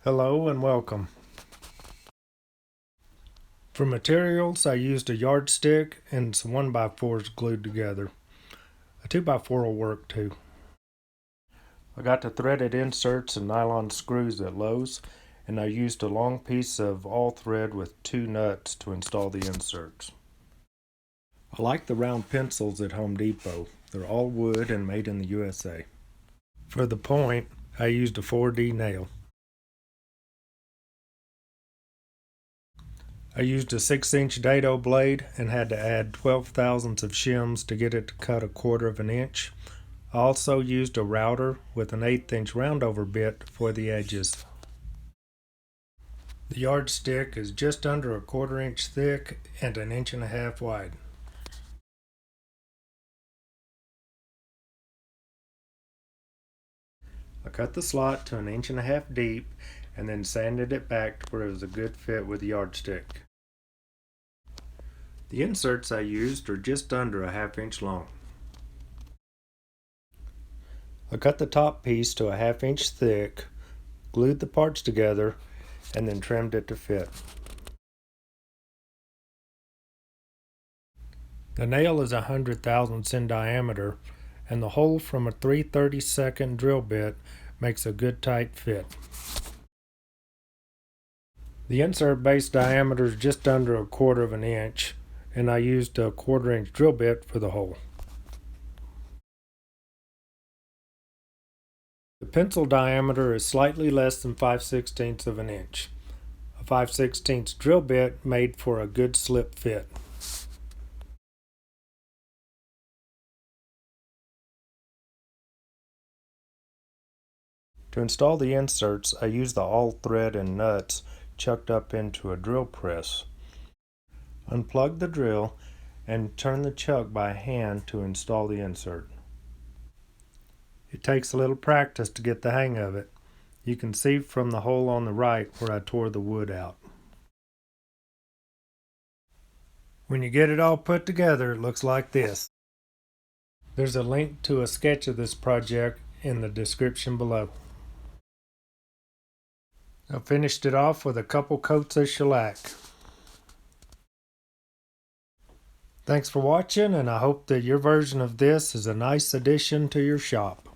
Hello and welcome. For materials, I used a yardstick and some 1x4s glued together. A 2x4 will work too. I got the threaded inserts and nylon screws at Lowe's, and I used a long piece of all thread with 2 nuts to install the inserts. I like the round pencils at Home Depot. They're all wood and made in the USA. For the point, I used a 4D nail. I used a 6-inch dado blade and had to add 12 thousandths of shims to get it to cut 1/4 of an inch. I also used a router with an 1/8-inch roundover bit for the edges. The yardstick is just under 1/4 inch thick and 1.5 inches wide. I cut the slot to 1.5 inches deep and then sanded it back to where it was a good fit with the yardstick. The inserts I used are just under 1/2 inch long. I cut the top piece to 1/2 inch thick, glued the parts together, and then trimmed it to fit. The nail is 100 thousandths in diameter, and the hole from a 3/32 drill bit makes a good tight fit. The insert base diameter is just under 1/4 of an inch, and I used a 1/4 inch drill bit for the hole. The pencil diameter is slightly less than 5/16 of an inch. A 5/16 drill bit made for a good slip fit. To install the inserts, I use the all thread and nuts chucked up into a drill press. Unplug the drill and turn the chuck by hand to install the insert. It takes a little practice to get the hang of it. You can see from the hole on the right where I tore the wood out. When you get it all put together, it looks like this. There's a link to a sketch of this project in the description below. I finished it off with a couple coats of shellac. Thanks for watching, and I hope that your version of this is a nice addition to your shop.